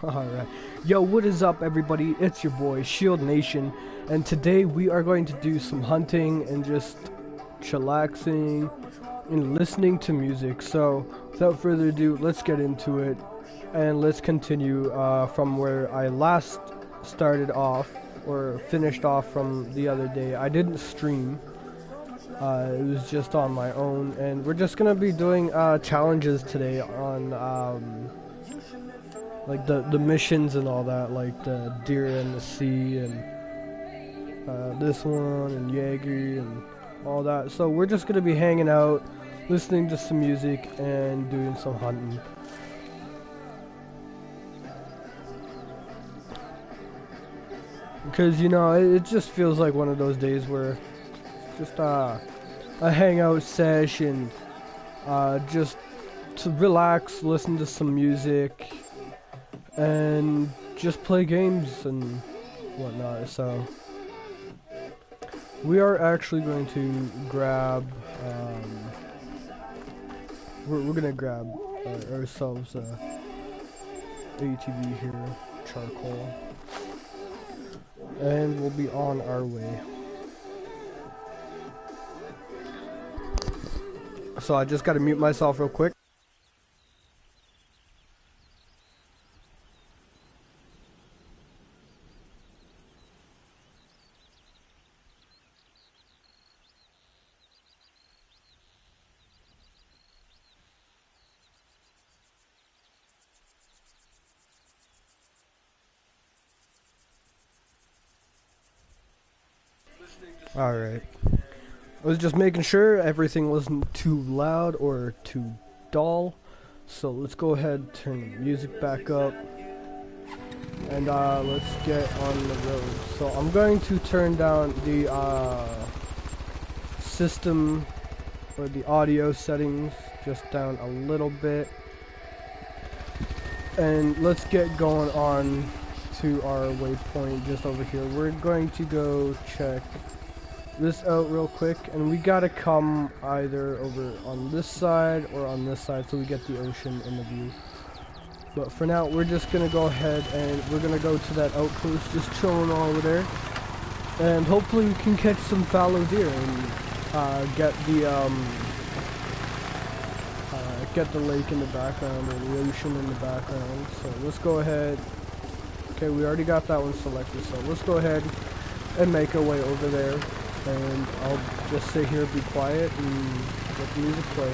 Alright. Yo, what is up, everybody? It's your boy, Shield Nation, and today we are going to do some hunting and just chillaxing and listening to music. So, without further ado, let's get into it, and let's continue from where I last started off, or finished off from the other day. I didn't stream. It was just on my own, and we're just gonna be doing challenges today on like the missions and all that, like the deer in the sea and this one and Jaeger and all that. So we're just gonna be hanging out, listening to some music and doing some hunting. Because, you know, it just feels like one of those days where just a hangout sesh and just to relax, listen to some music, and just play games and whatnot. So we are actually going to grab we're gonna grab ourselves a ATV here, charcoal, and we'll be on our way. So I just gotta mute myself real quick. Alright. I was just making sure everything wasn't too loud or too dull. So let's go ahead and turn the music back up. And let's get on the road. So I'm going to turn down the system or the audio settings just down a little bit. And let's get going on to our waypoint just over here. We're going to go check this out real quick, and we gotta come either over on this side or on this side so we get the ocean in the view. But for now, we're just gonna go ahead and we're gonna go to that outpost, just chilling over there, and hopefully we can catch some fallow deer and get the lake in the background or the ocean in the background. So let's go ahead. Okay, we already got that one selected, so let's go ahead and make our way over there. And I'll just sit here, be quiet, and let the music play.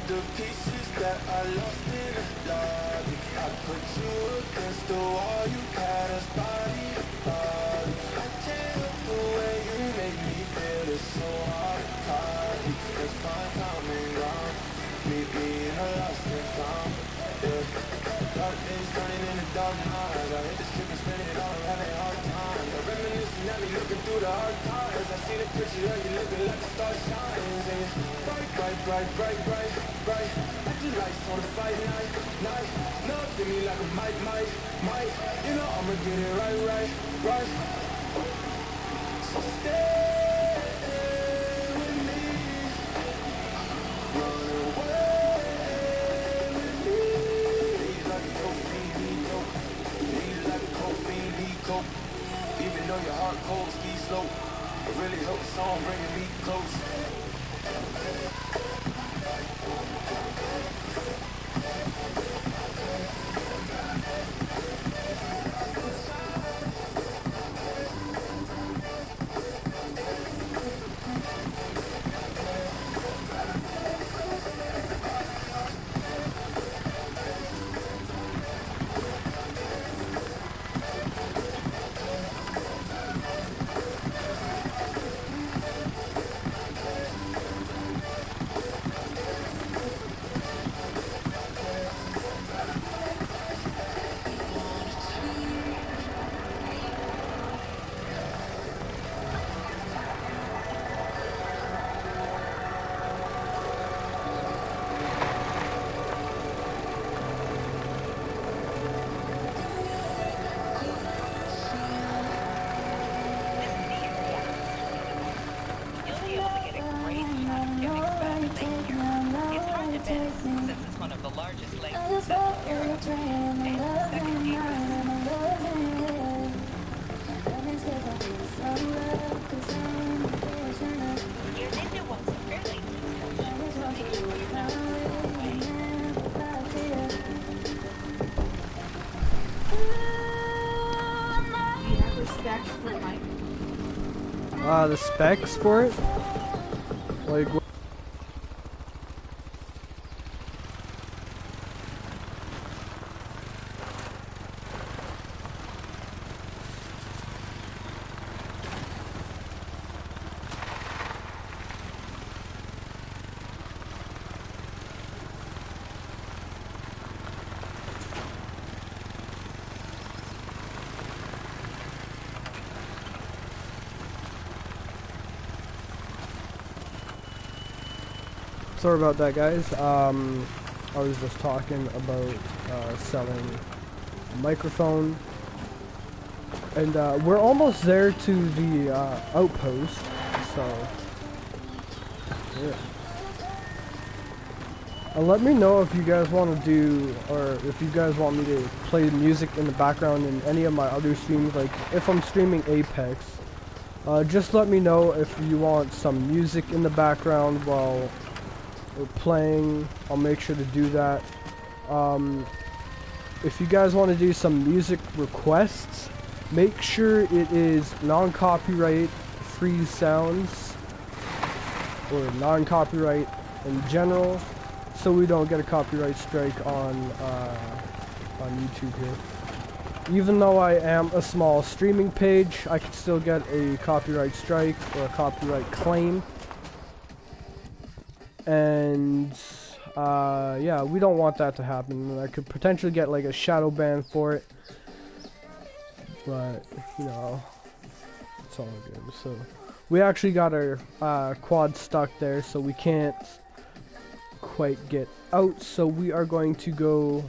The pieces that I lost in the lobby, I put you against the wall, you had us body to body. I can't help the way you make me feel, it's so hard to copy. It's my time and gone, me being a lost and found. Yeah. Dark days turning into dark nights, I hit the strip and spend it all, I'm having hard times. I'm reminiscing at me looking through the hard times. I see the picture of you looking like the star shines, and it's bright, bright, bright, bright, bright, bright. I do lights on a fight night, night. Love to me like a mic, mic, mic. You know I'ma get it right, right, right. So stay with me, run away with me. Lead like a cocaine, Nico. Lead like a cocaine, Nico. Even though your heart cold, ski slow. It really helps the song bringing me close. of the largest lakes in Central Europe and the second deepest. Ioninda was a fairly discussion, so make sure you're not too far away. Do you have the specs for Mike? The specs for it? Like, sorry about that, guys. I was just talking about selling a microphone, and we're almost there to the outpost. So, yeah. And let me know if you guys want to do, or if you guys want me to play music in the background in any of my other streams. Like if I'm streaming Apex, just let me know if you want some music in the background while we're playing. I'll make sure to do that. If you guys want to do some music requests, make sure it is non-copyright free sounds or non-copyright in general, so we don't get a copyright strike on YouTube here. Even though I am a small streaming page, I can still get a copyright strike or a copyright claim. And yeah, we don't want that to happen. I could potentially get like a shadow ban for it, but you know, it's all good. So we actually got our quad stuck there, so we can't quite get out. So we are going to go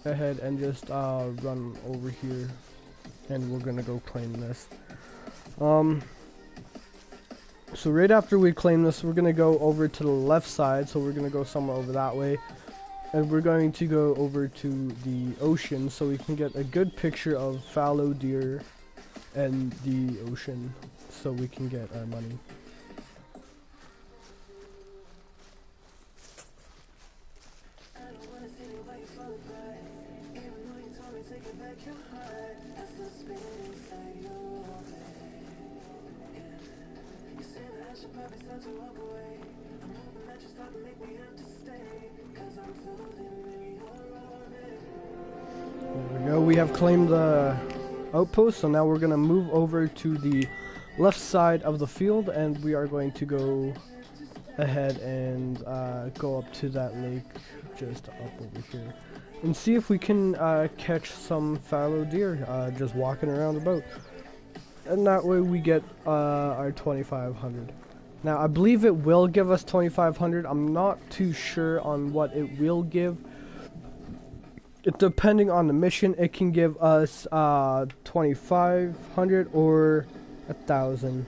ahead and just run over here, and we're gonna go claim this. So right after we claim this, we're gonna go over to the left side. So we're gonna go somewhere over that way, and we're going to go over to the ocean so we can get a good picture of fallow deer and the ocean, so we can get our money. There we go, we have claimed the outpost, so now we're going to move over to the left side of the field, and we are going to go ahead and go up to that lake just up over here and see if we can catch some fallow deer just walking around the boat. And that way we get our 2,500. Now I believe it will give us 2,500. I'm not too sure on what it will give. Depending on the mission, it can give us 2,500 or 1,000.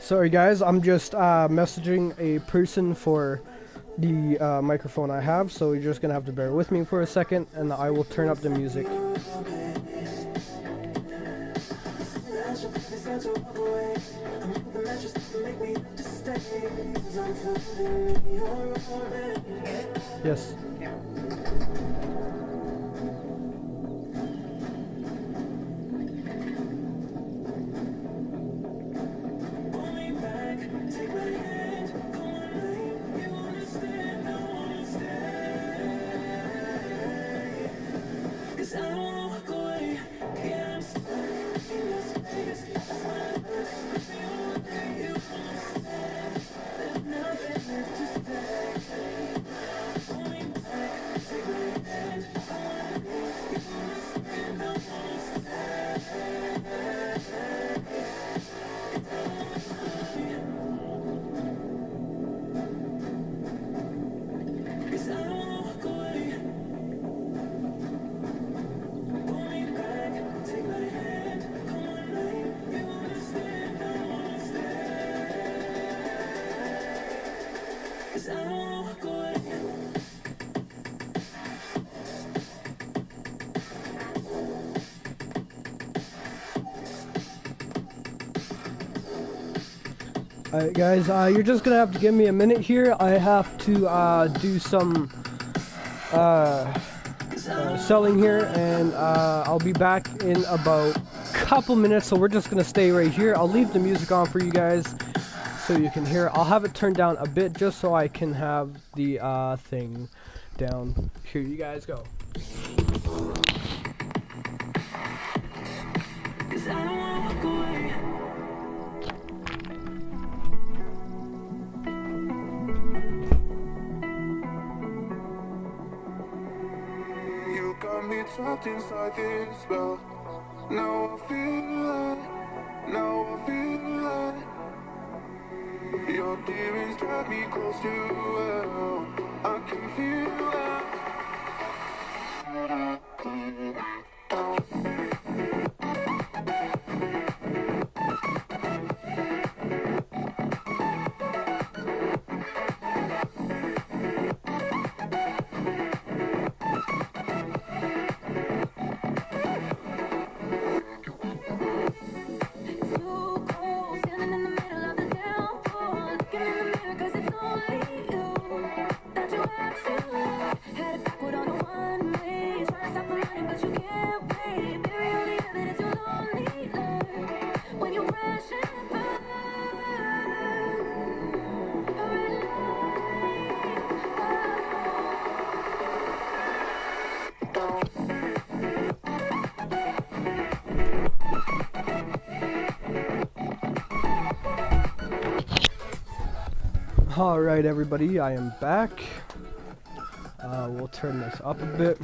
Sorry guys, I'm just messaging a person for the microphone I have, so you're just gonna have to bear with me for a second, and I will turn up the music. Yes. Alright guys, you're just gonna have to give me a minute here. I have to do some selling here, and I'll be back in about a couple minutes, so we're just gonna stay right here. I'll leave the music on for you guys so you can hear. I'll have it turned down a bit just so I can have the thing down. Here you guys go. You got me trapped inside this spell. Now I feel like your demons drag me close to hell. I can feel that. Alright everybody, I am back. We'll turn this up a bit.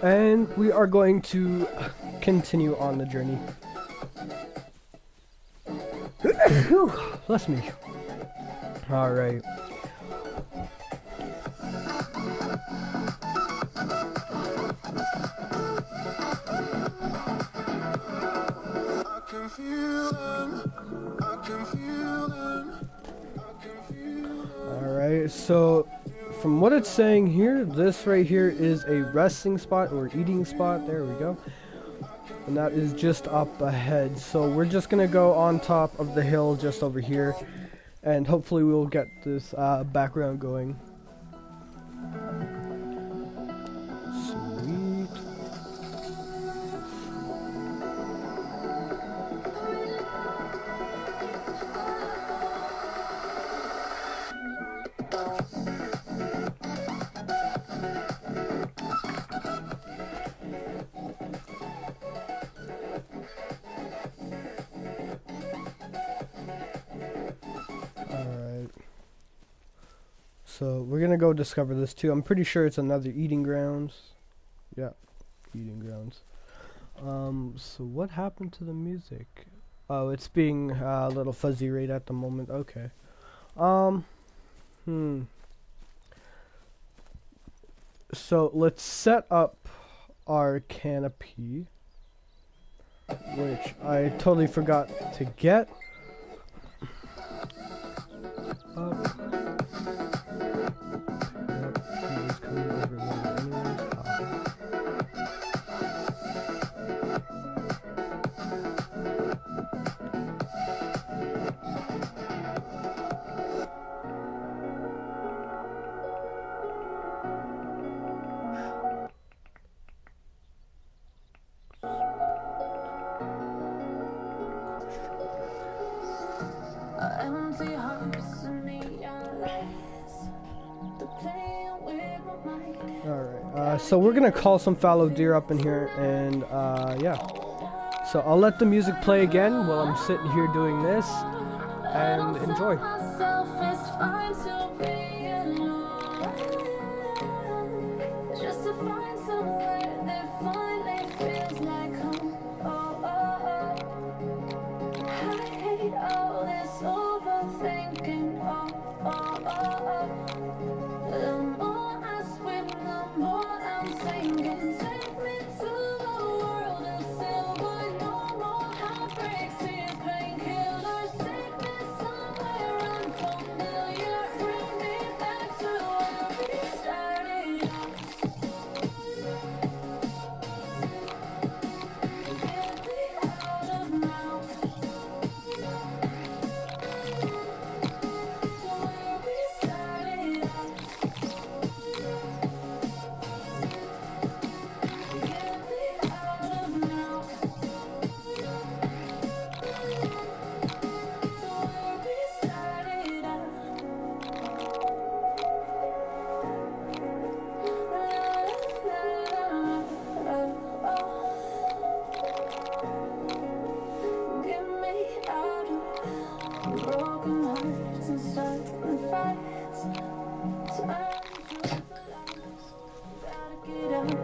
And we are going to continue on the journey. Bless me. Alright. I can feel them. I can feel them. Alright, so from what it's saying here, this right here is a resting spot or eating spot. There we go. And that is just up ahead. So we're just going to go on top of the hill just over here. And hopefully we'll get this background going. Sweet. So we're gonna go discover this too. I'm pretty sure it's another eating grounds. Yeah, eating grounds. So what happened to the music? Oh, it's being a little fuzzy right at the moment. Okay. So let's set up our canopy, which I totally forgot to get. Alright, so we're gonna call some fallow deer up in here, and yeah. So I'll let the music play again while I'm sitting here doing this, and enjoy.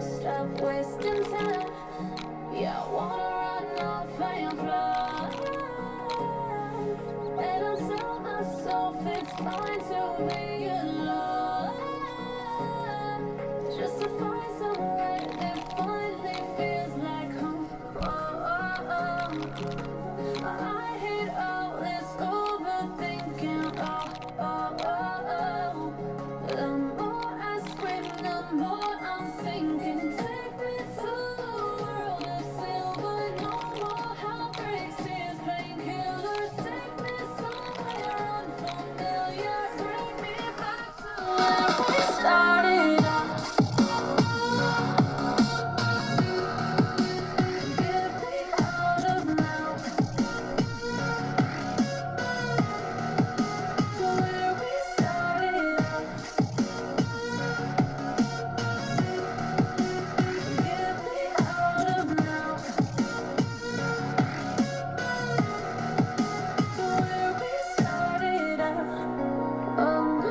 Stop wasting time. Yeah, I wanna run off and fly. And I tell myself it's fine to be alone. Just to find somewhere that finally feels like home. I hate all this overthinking. The more I scream, the more I'm thinking. Take me to the world of silver. No more heartbreaks, tears, painkillers. Take me somewhere unfamiliar. Bring me back to where we started out. Get me out of now. To where we started out. Get me out of now. To where we started out. Oh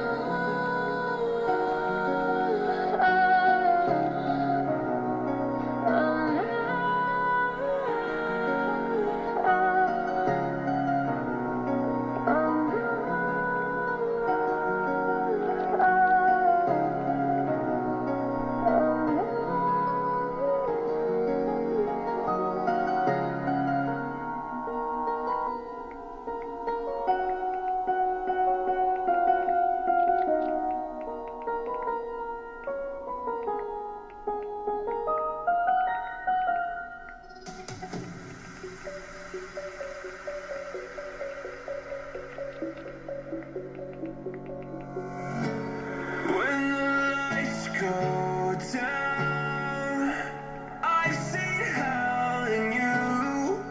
when the lights go down, I've seen hell in you,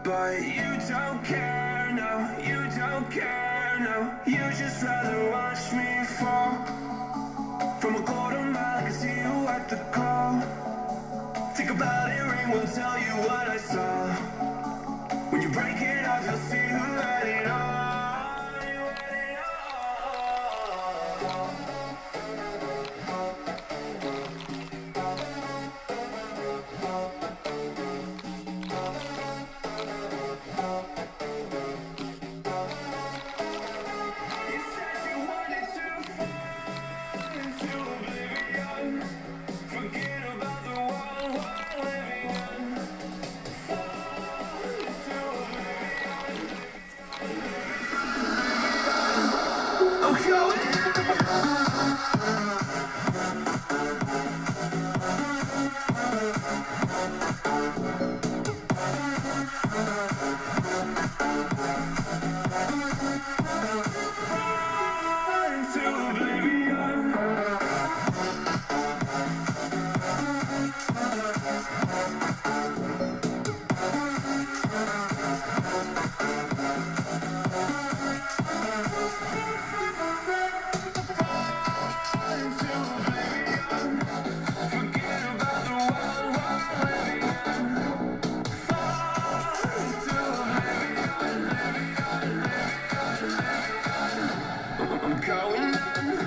but you don't care, no, you don't care, no. You just rather watch me fall from a quarter mile. I can see you at the call. Think about it, ring will tell you what I saw. When you break it off, you'll see who had it all. You had it all. You said you wanted to fall into oblivion. Forget about the world we're living in. Fall into oblivion. Oh, going into oblivion. Into oblivion. Forget about the world we're living in. Fall into oblivion. I'm going on.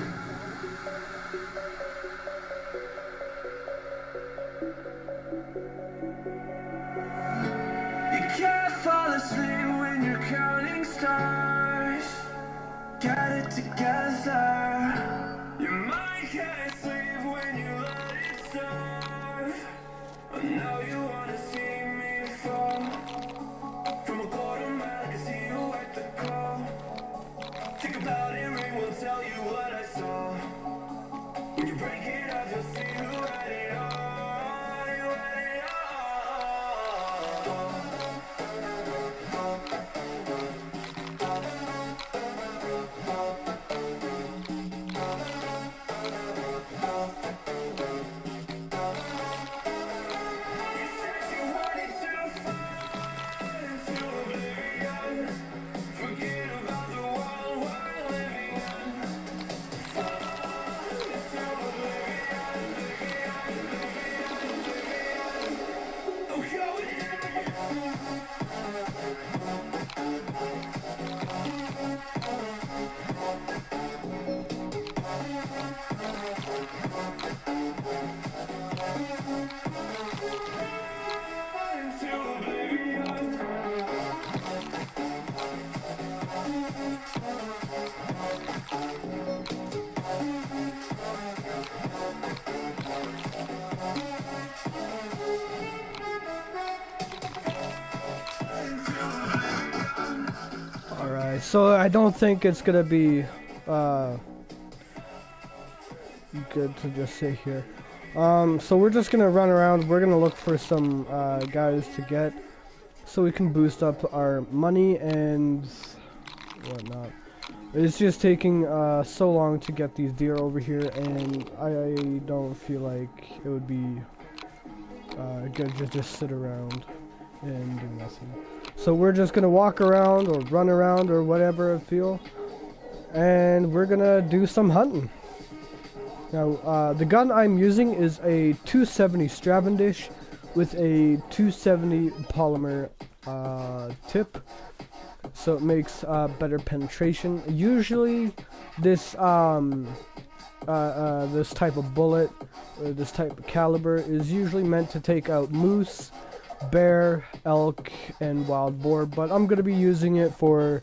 You can't fall asleep when you're counting stars. Get it together. Your mind can't sleep when you let it start. I know you wanna see me fall from a quarter mile. I can see you at the call. Think about it, ring will tell you what I saw. When you break it up, you'll see who had it all. You had it all. You said you wanted to fall into oblivion. Forget about the world we're living in. Fall into oblivion. So I don't think it's gonna be uh, good to just sit here. So we're just gonna run around. We're gonna look for some guys to get, so we can boost up our money and whatnot. It's just taking so long to get these deer over here, and I don't feel like it would be good to just sit around and do nothing. So we're just gonna walk around or run around or whatever I feel, and we're gonna do some hunting. Now, the gun I'm using is a 270 Stravendish with a 270 polymer tip, so it makes better penetration. Usually, this this type of bullet, or this type of caliber, is usually meant to take out moose, bear, elk, and wild boar, but I'm gonna be using it for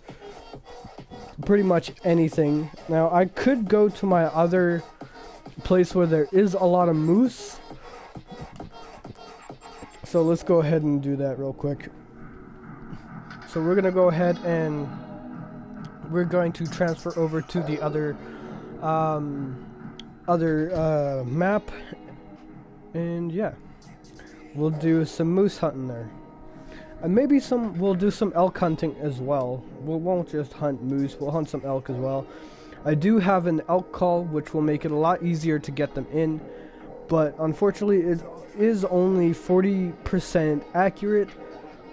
pretty much anything. Now, I could go to my other place where there is a lot of moose, so let's go ahead and do that real quick. So we're gonna go ahead and we're going to transfer over to the other map, and yeah, we'll do some moose hunting there, and maybe we'll do some elk hunting as well. We won't just hunt moose, we'll hunt some elk as well. I do have an elk call, which will make it a lot easier to get them in, but unfortunately it is only 40% accurate,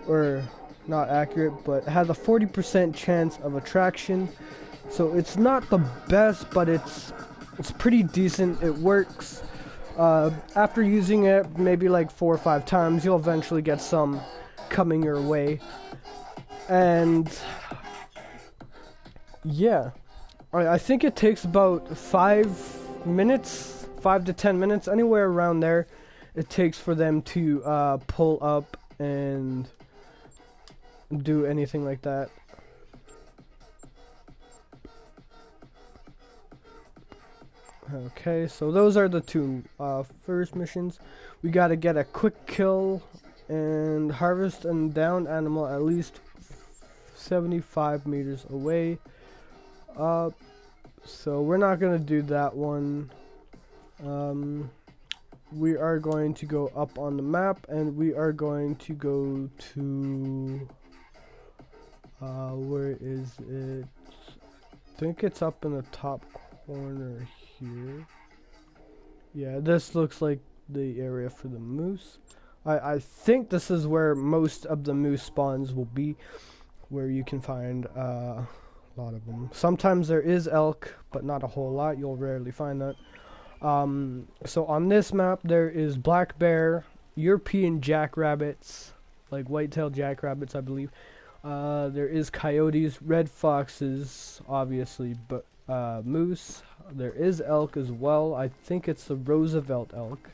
or not accurate, but has a 40% chance of attraction. So it's not the best, but it's pretty decent. It works. After using it maybe like 4 or 5 times, you'll eventually get some coming your way. And yeah, I think it takes about 5 minutes, 5 to 10 minutes, anywhere around there, it takes for them to pull up and do anything like that. Okay, so those are the two first missions. We gotta get a quick kill and harvest and down animal at least 75 meters away. So we're not gonna do that one. We are going to go up on the map, and we are going to go to where is it? I think it's up in the top corner here. Yeah, this looks like the area for the moose. I think this is where most of the moose spawns will be, where you can find a lot of them. Sometimes there is elk, but not a whole lot. You'll rarely find that. So on this map there is black bear, European jackrabbits, like white-tailed jackrabbits, I believe. There is coyotes, red foxes, obviously, but moose. There is elk as well. I think it's the Roosevelt elk.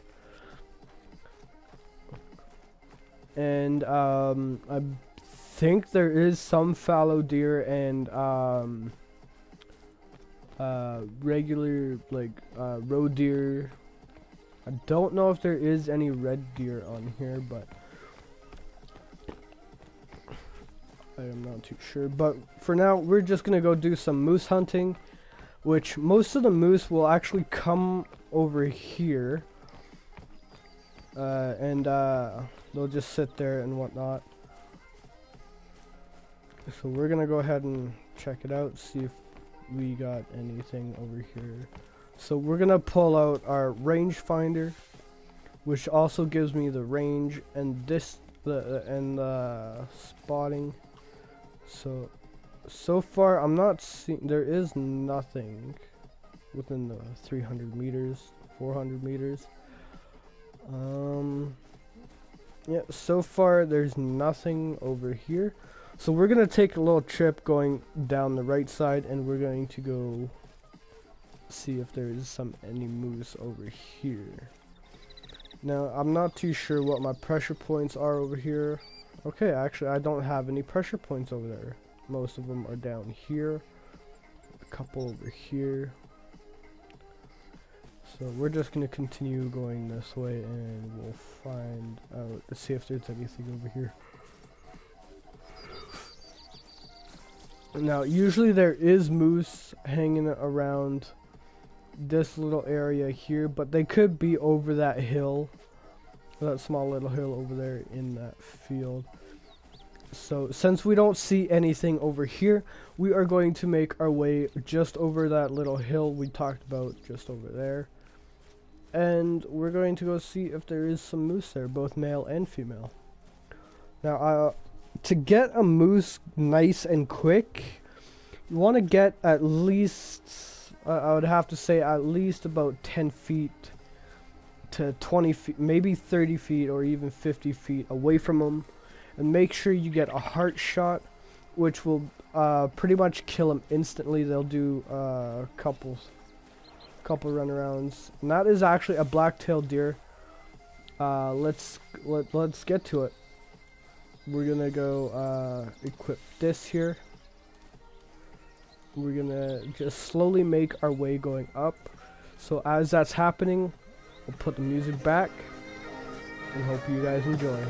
And I think there is some fallow deer and regular roe deer. I don't know if there is any red deer on here, but I am not too sure. But for now, we're just gonna go do some moose hunting, which most of the moose will actually come over here, and they'll just sit there and whatnot. So we're gonna go ahead and check it out, see if we got anything over here. So we're gonna pull out our range finder, which also gives me the range and the spotting. So far I'm not seeing, there is nothing within the 300 meters, 400 meters. Yeah, so far there's nothing over here. So we're gonna take a little trip going down the right side, and we're going to go see if there is any moose over here. Now I'm not too sure what my pressure points are over here. Okay, actually I don't have any pressure points over there. Most of them are down here, a couple over here. So we're just gonna continue going this way, and we'll find out to see if there's anything over here. Now, usually there is moose hanging around this little area here, but they could be over that hill, that small little hill over there in that field. So since we don't see anything over here, we are going to make our way just over that little hill we talked about, just over there. And we're going to go see if there is some moose there, both male and female. Now, to get a moose nice and quick, you want to get at least, I would have to say at least about 10 feet to 20 feet, maybe 30 feet or even 50 feet away from them. And make sure you get a heart shot, which will pretty much kill them instantly. They'll do a couple runarounds. And that is actually a black-tailed deer. Let's get to it. We're gonna go equip this here. We're gonna just slowly make our way going up. So as that's happening, we'll put the music back and hope you guys enjoy.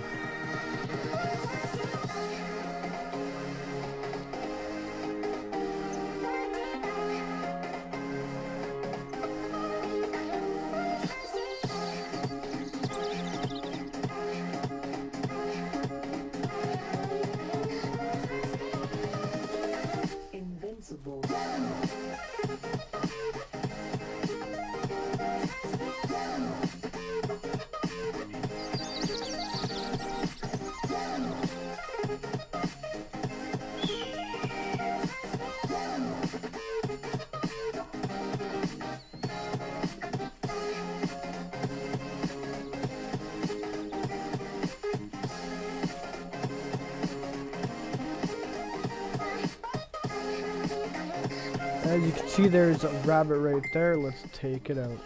As you can see, there's a rabbit right there. Let's take it out.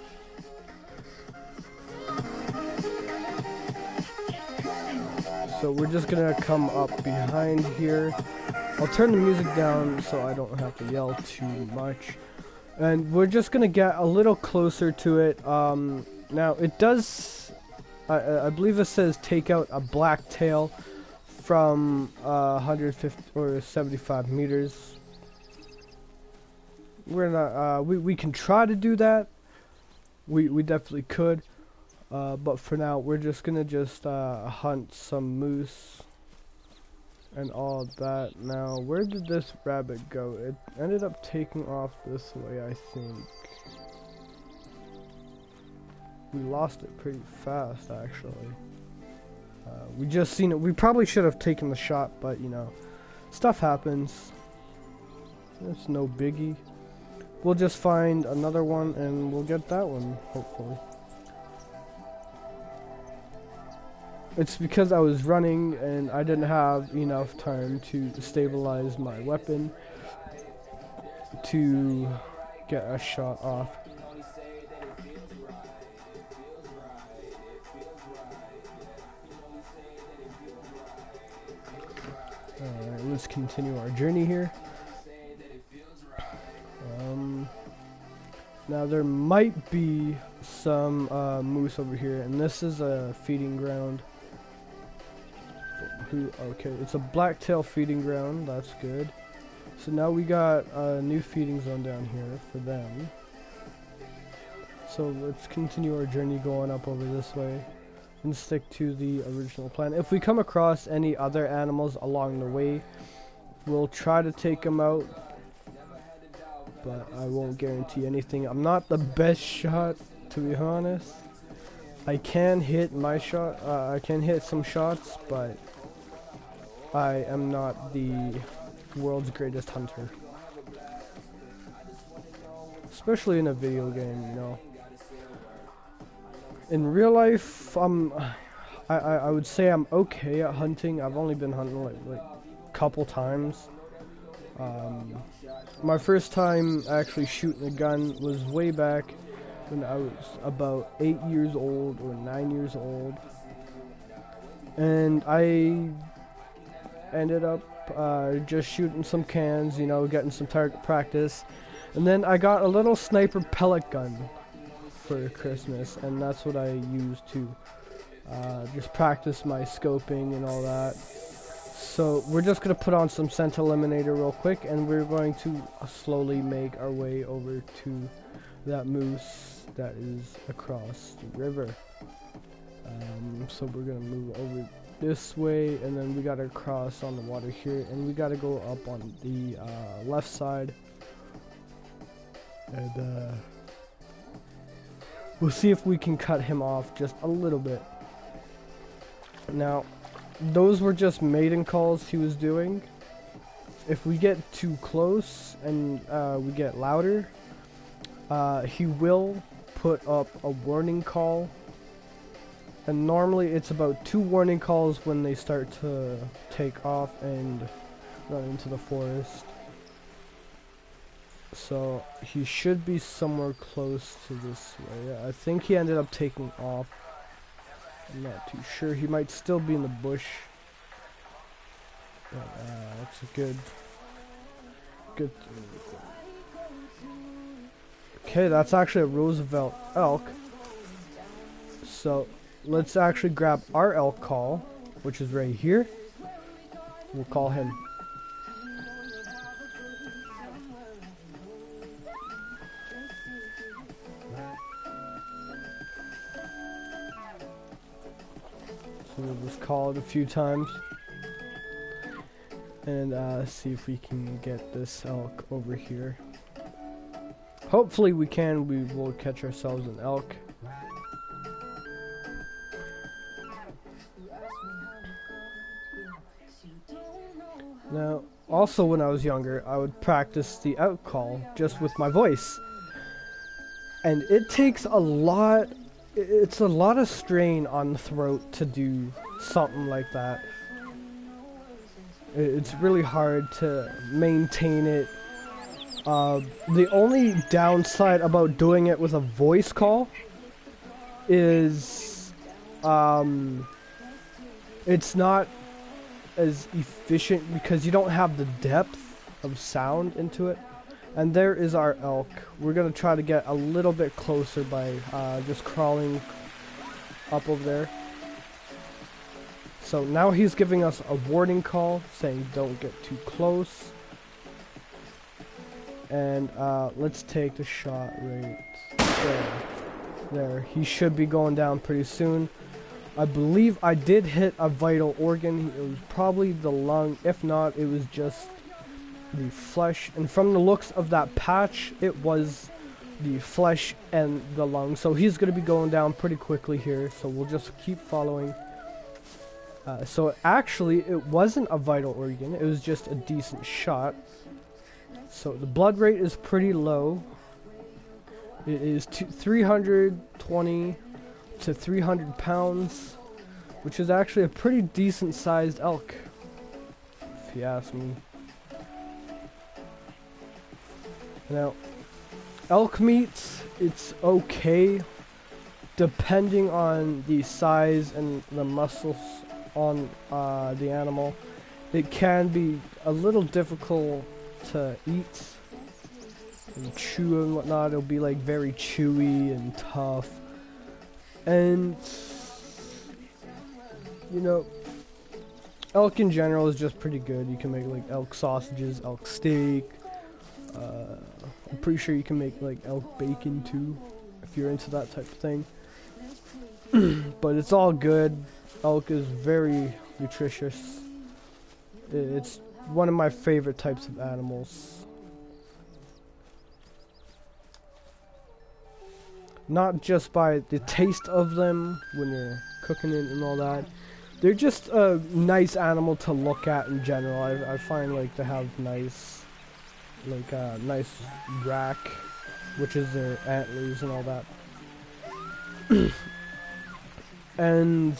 So we're just gonna come up behind here. I'll turn the music down so I don't have to yell too much. And we're just gonna get a little closer to it. Now it does, I believe it says take out a blacktail from 150 or 75 meters. We're not, we can try to do that. We definitely could. But for now, we're just gonna hunt some moose and all that. Now, where did this rabbit go? It ended up taking off this way, I think. We lost it pretty fast, actually. We just seen it. We probably should have taken the shot, but you know, stuff happens. It's no biggie. We'll just find another one and we'll get that one, hopefully. It's because I was running and I didn't have enough time to stabilize my weapon to get a shot off. Alright, let's continue our journey here. Now there might be some moose over here, and this is a feeding ground. Okay, it's a blacktail feeding ground. That's good. So now we got a new feeding zone down here for them. So let's continue our journey going up over this way and stick to the original plan. If we come across any other animals along the way, we'll try to take them out. But I won't guarantee anything. I'm not the best shot, to be honest. I can hit my shot. I can hit some shots, but I am not the world's greatest hunter. Especially in a video game, you know. In real life, I would say I'm okay at hunting. I've only been hunting like a couple times. My first time actually shooting a gun was way back when I was about 8 years old or 9 years old. And I ended up just shooting some cans, you know, getting some target practice. And then I got a little sniper pellet gun for Christmas, and that's what I used to just practice my scoping and all that. So we're just gonna put on some scent eliminator real quick, and we're going to slowly make our way over to that moose that is across the river. So we're gonna move over this way, and then we gotta cross on the water here, and we gotta go up on the left side, and we'll see if we can cut him off just a little bit. Now, those were just mating calls he was doing. If we get too close and we get louder, he will put up a warning call. And normally it's about 2 warning calls when they start to take off and run into the forest. So he should be somewhere close to this way. I think he ended up taking off. I'm not too sure. He might still be in the bush. But, that's a good thing. Okay, that's actually a Roosevelt elk. So let's actually grab our elk call, which is right here. We'll call him. So we'll just call it a few times and see if we can get this elk over here. Hopefully we can. We will catch ourselves an elk. Now, also when I was younger, I would practice the elk call just with my voice. And it takes a lot, it's a lot of strain on the throat to do something like that. It's really hard to maintain it. The only downside about doing it with a voice call is it's not as efficient because you don't have the depth of sound into it. And there is our elk. We're gonna try to get a little bit closer by just crawling up over there. So now he's giving us a warning call saying don't get too close. And let's take the shot right there. There, he should be going down pretty soon. I believe I did hit a vital organ. It was probably the lung. If not, it was just the flesh. And from the looks of that patch, it was the flesh and the lung. So he's going to be going down pretty quickly here. So we'll just keep following. So actually, it wasn't a vital organ. It was just a decent shot. So the blood rate is pretty low. It is 320 to 300 pounds, which is actually a pretty decent sized elk, if you ask me. Now, elk meat, it's okay depending on the size and the muscles on the animal. It can be a little difficult to eat and chew and whatnot. It'll be like very chewy and tough. And, you know, elk in general is just pretty good. You can make like elk sausages, elk steak. I'm pretty sure you can make like elk bacon too, if you're into that type of thing. But it's all good. Elk is very nutritious. It's one of my favorite types of animals. Not just by the taste of them when you're cooking it and all that. They're just a nice animal to look at in general. I find like they have nice, like nice rack, which is their antlers and all that. And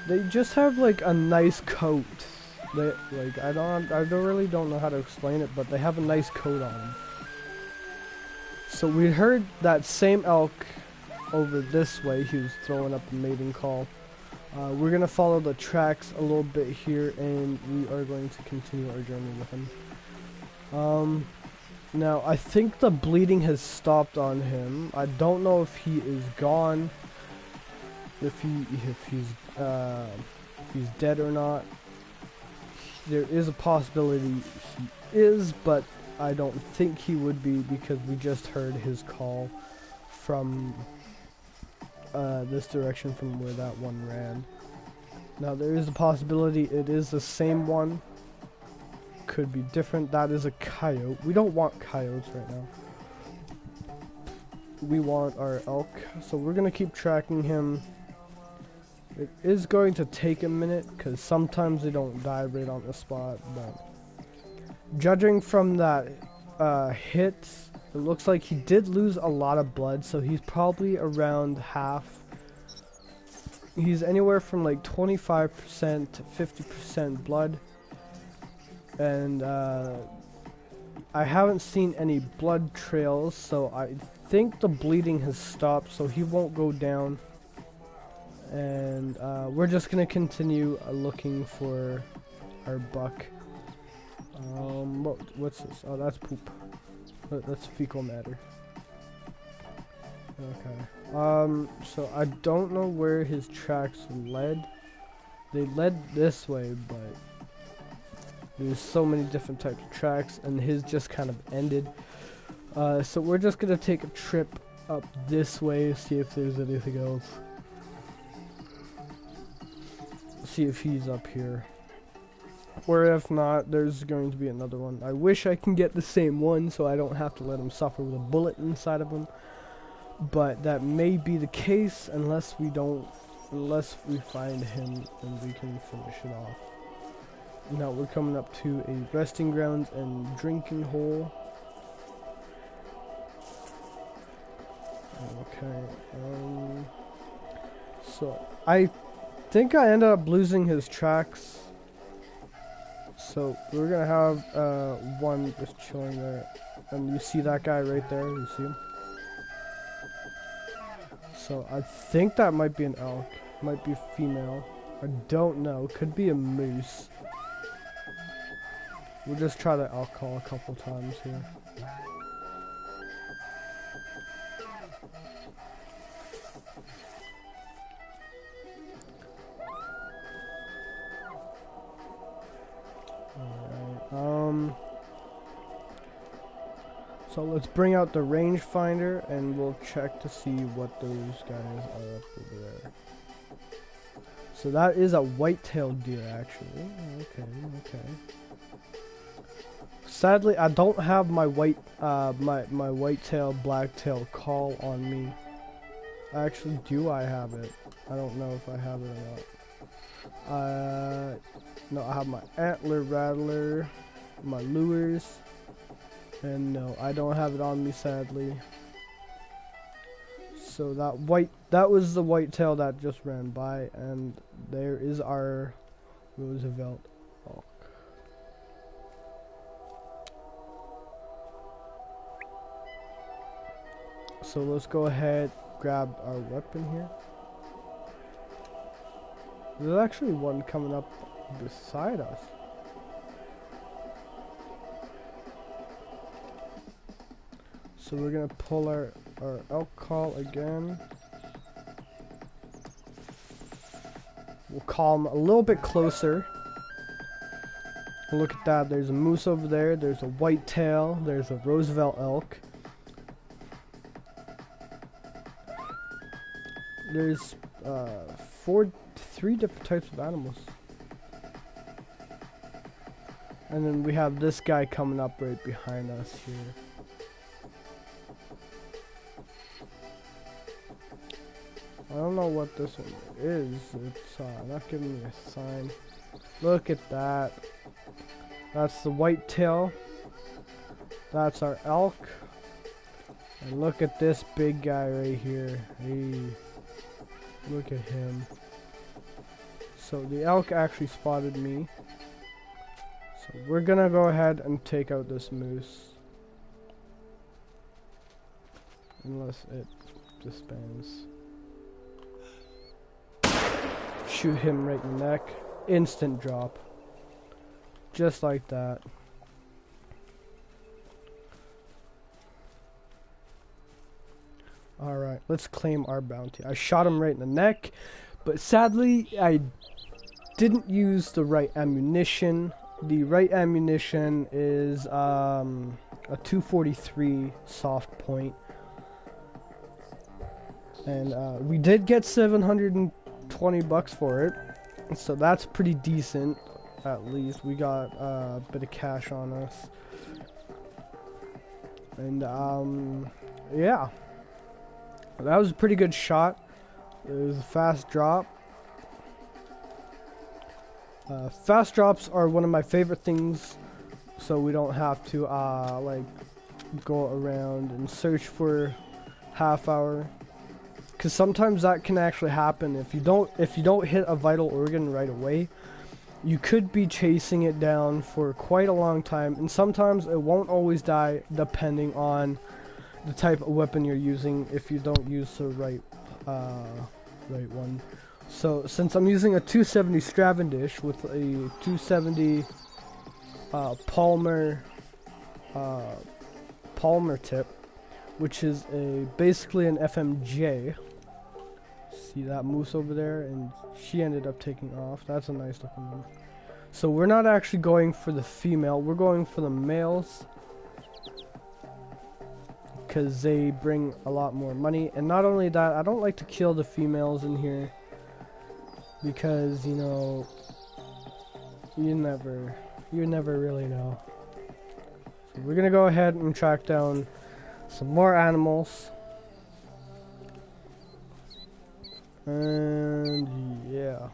they just have like a nice coat. They like I really don't know how to explain it, but they have a nice coat on them. So we heard that same elk over this way. He was throwing up a mating call. We're gonna follow the tracks a little bit here, and we are going to continue our journey with him. Now I think the bleeding has stopped on him. I don't know if he is gone. If he's if he's dead or not. There is a possibility he is, but I don't think he would be because we just heard his call from this direction from where that one ran. Now there is a possibility it is the same one. Could be different. That is a coyote. We don't want coyotes right now. We want our elk. So we're going to keep tracking him. It is going to take a minute because sometimes they don't die right on the spot. But judging from that hit, it looks like he did lose a lot of blood. So he's probably around half. He's anywhere from like 25% to 50% blood. And I haven't seen any blood trails, so I think the bleeding has stopped, so he won't go down. And we're just gonna continue looking for our buck. What's this? Oh, that's poop. That's fecal matter. Okay. So I don't know where his tracks led. They led this way, but there's so many different types of tracks, and his just kind of ended. So we're just gonna take a trip up this way, see if there's anything else. See if he's up here. Or if not, there's going to be another one. I wish I can get the same one so I don't have to let him suffer with a bullet inside of him. But that may be the case unless we find him and we can finish it off. Now we're coming up to a resting grounds and drinking hole. Okay, so I think I ended up losing his tracks. So we're gonna have one just chilling there. And you see that guy right there, you see him? So I think that might be an elk, might be female. I don't know, could be a moose. We'll just try the elk call a couple times here. Alright, so let's bring out the rangefinder and we'll check to see what those guys are up over there. So that is a white-tailed deer actually. Okay. Sadly, I don't have my my white-tail, black-tail call on me. Actually, do I have it? I don't know if I have it or not. No, I have my antler rattler, my lures, and no, I don't have it on me, sadly. So that was the white-tail that just ran by, and there is our Roosevelt elk. So let's go ahead, grab our weapon here. There's actually one coming up beside us. So we're gonna pull our elk call again. We'll call him a little bit closer. Look at that, there's a moose over there, there's a white-tail, there's a Roosevelt elk. There's three different types of animals. And then we have this guy coming up right behind us here. I don't know what this one is. It's not giving me a sign. Look at that. That's the whitetail. That's our elk. And look at this big guy right here. Hey, look at him. So the elk actually spotted me. So we're gonna go ahead and take out this moose. Unless it disbands. Shoot him right in the neck. Instant drop. Just like that. Alright, let's claim our bounty. I shot him right in the neck, but sadly, I didn't use the right ammunition. The right ammunition is a 243 soft point. And we did get 720 bucks for it. So that's pretty decent. At least we got a bit of cash on us. And yeah. That was a pretty good shot. It was a fast drop. Fast drops are one of my favorite things, so we don't have to like go around and search for half hour. Cause sometimes that can actually happen if you don't hit a vital organ right away. You could be chasing it down for quite a long time, and sometimes it won't always die depending on the type of weapon you're using if you don't use the right one. So since I'm using a 270 Stravendish with a 270 Palmer tip, which is basically an FMJ. See that moose over there, and she ended up taking off. That's a nice looking one. So we're not actually going for the female, we're going for the males, because they bring a lot more money. And not only that, I don't like to kill the females in here, because you know, you never really know. So we're gonna go ahead and track down some more animals. And yeah,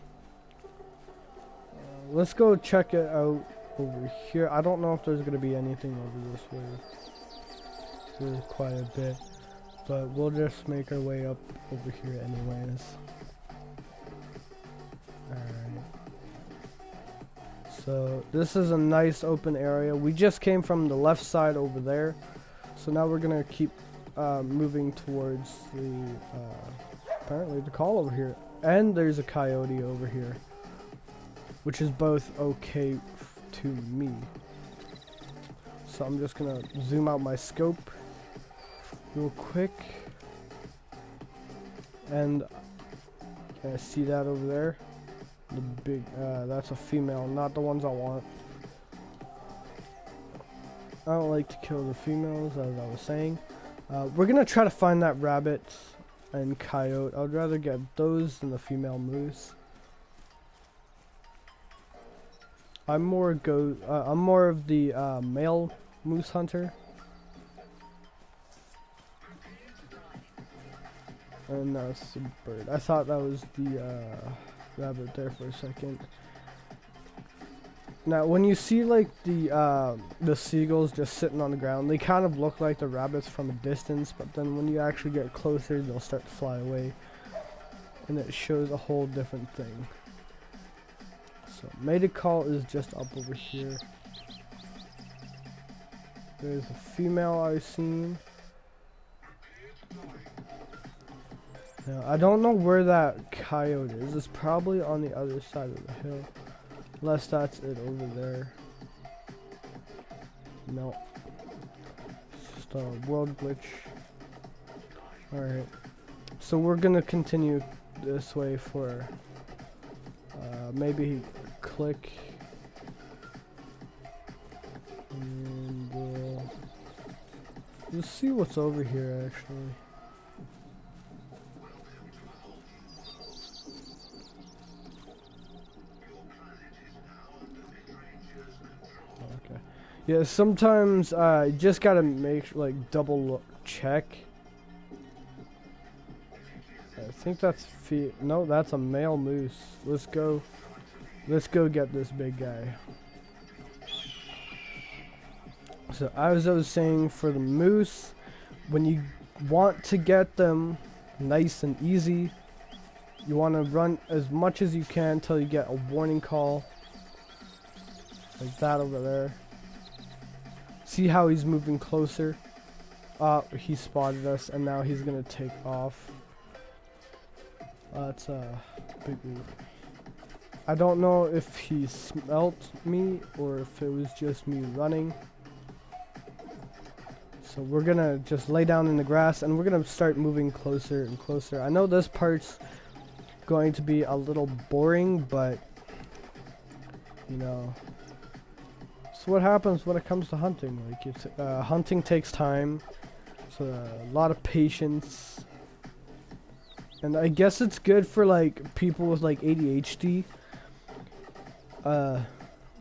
let's go check it out over here. I don't know if there's gonna be anything over this way. There's quite a bit, but we'll just make our way up over here anyways. Alright. So this is a nice open area. We just came from the left side over there, so now we're gonna keep moving towards the apparently the call over here. And there's a coyote over here, which is both okay to me. So I'm just gonna zoom out my scope real quick, and I see that over there. The big, that's a female, not the ones I want. I don't like to kill the females, as I was saying. We're gonna try to find that rabbit and coyote. I'd rather get those than the female moose. I'm more of the male moose hunter. And that's a bird. I thought that was the rabbit there for a second. Now, when you see like the seagulls just sitting on the ground, they kind of look like the rabbits from a distance, but then when you actually get closer, they'll start to fly away, and it shows a whole different thing. So, mated call is just up over here. There's a female I've seen. Now, I don't know where that coyote is. It's probably on the other side of the hill. Unless that's it over there. No. It's just a world glitch. Alright. So we're gonna continue this way for maybe click. And let's see what's over here actually. Yeah, sometimes you just gotta make double check. I think that's no, that's a male moose. Let's go get this big guy. So as I was saying, for the moose, when you want to get them nice and easy, you want to run as much as you can until you get a warning call, like that over there. See how he's moving closer? He spotted us, and now he's gonna take off. That's a big move. I don't know if he smelt me or if it was just me running. So we're gonna just lay down in the grass, and we're gonna start moving closer and closer. I know this part's going to be a little boring, but you know. So what happens when it comes to hunting? Like, it's hunting takes time. So a lot of patience. And I guess it's good for like people with like ADHD.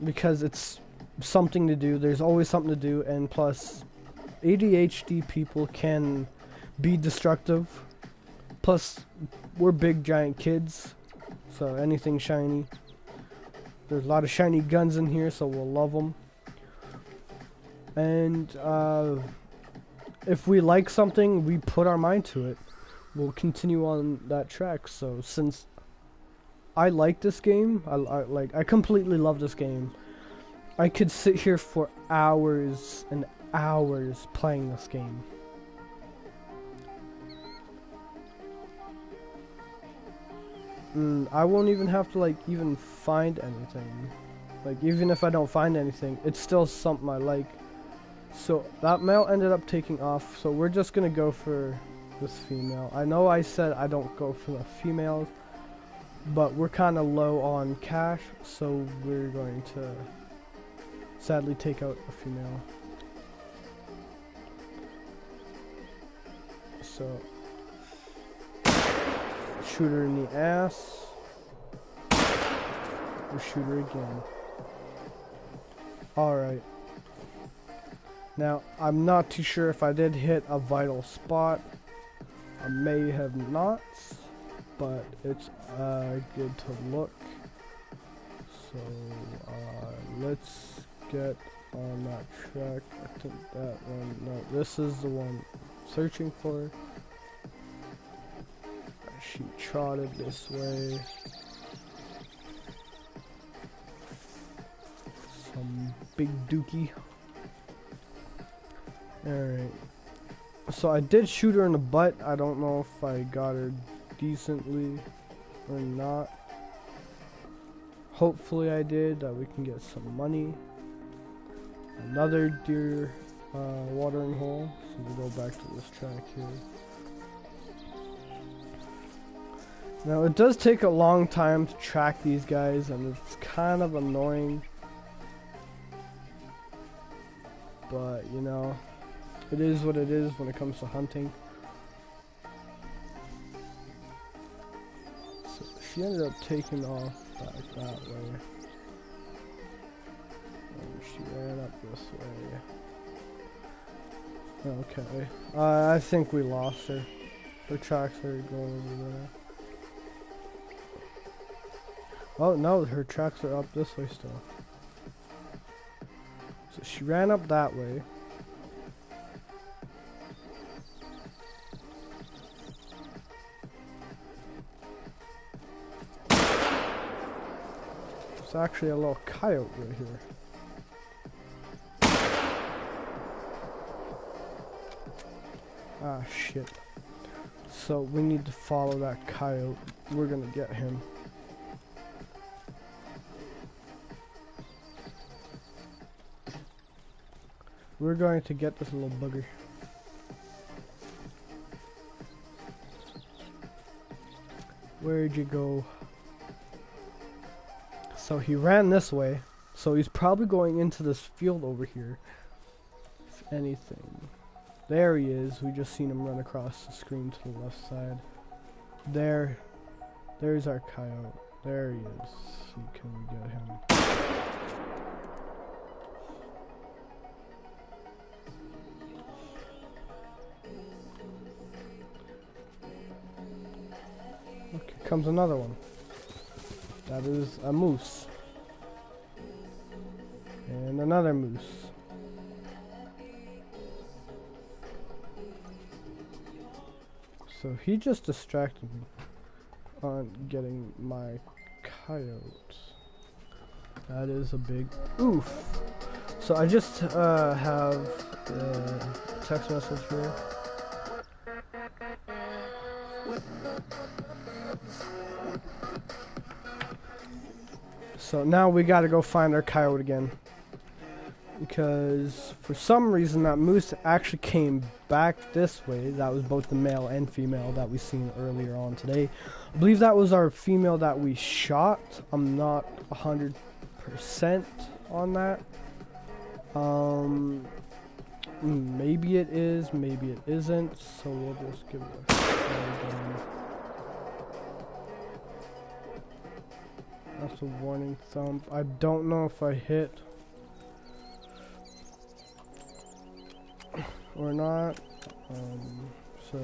Because it's something to do. There's always something to do, and plus ADHD people can be destructive. Plus we're big giant kids, so anything shiny. There's a lot of shiny guns in here, so we'll love them. And if we like something, we put our mind to it. We'll continue on that track. So since I like this game, I completely love this game. I could sit here for hours and hours playing this game. I won't even have to like even find anything. Like, even if I don't find anything, it's still something I like. So that male ended up taking off, so we're just gonna go for this female. I know I said I don't go for the females, but we're kind of low on cash, so we're going to sadly take out a female. So shoot her in the ass. We'll shoot her again. Alright. Now, I'm not too sure if I did hit a vital spot. I may have not, but it's good to look. So, let's get on that track. I think that one, no, this is the one I'm searching for. She trotted this way. Some big dookie. Alright. So I did shoot her in the butt. I don't know if I got her decently or not. Hopefully I did, that we can get some money. Another deer watering hole. So we'll go back to this track here. Now it does take a long time to track these guys, and it's kind of annoying. But, you know, it is what it is when it comes to hunting. So she ended up taking off back that way. And she ran up this way. Okay. I think we lost her. Her tracks are going over there. Oh no, her tracks are up this way still. So she ran up that way. It's actually a little coyote right here. Ah, shit. So we need to follow that coyote. We're gonna get him. We're going to get this little bugger. Where'd you go? So he ran this way. So he's probably going into this field over here. If anything. There he is. We just seen him run across the screen to the left side. There's our coyote. There he is. See, can we get him? Look, here comes another one. That is a moose. And another moose. So he just distracted me on getting my coyote. That is a big oof. So I just have a text message here. So now we gotta go find our coyote again. Because for some reason that moose actually came back this way. That was both the male and female that we seen earlier on today. I believe that was our female that we shot. I'm not 100% 100% on that. Maybe it is, maybe it isn't, so we'll just give it a try again. That's a warning thump. I don't know if I hit or not. So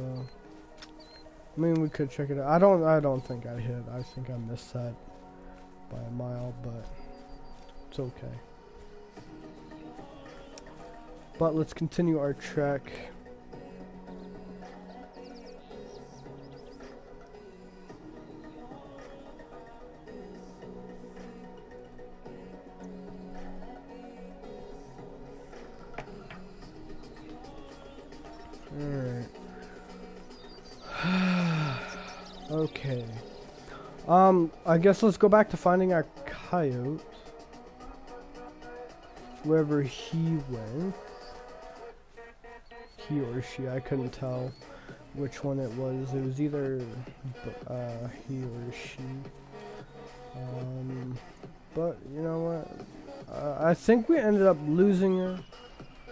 I mean, we could check it out. I don't think I hit. I think I missed that by a mile, but it's okay. But let's continue our trek. Alright. Okay. I guess let's go back to finding our coyote. Wherever he went. He or she, I couldn't tell which one it was. It was either he or she. But you know what? I think we ended up losing her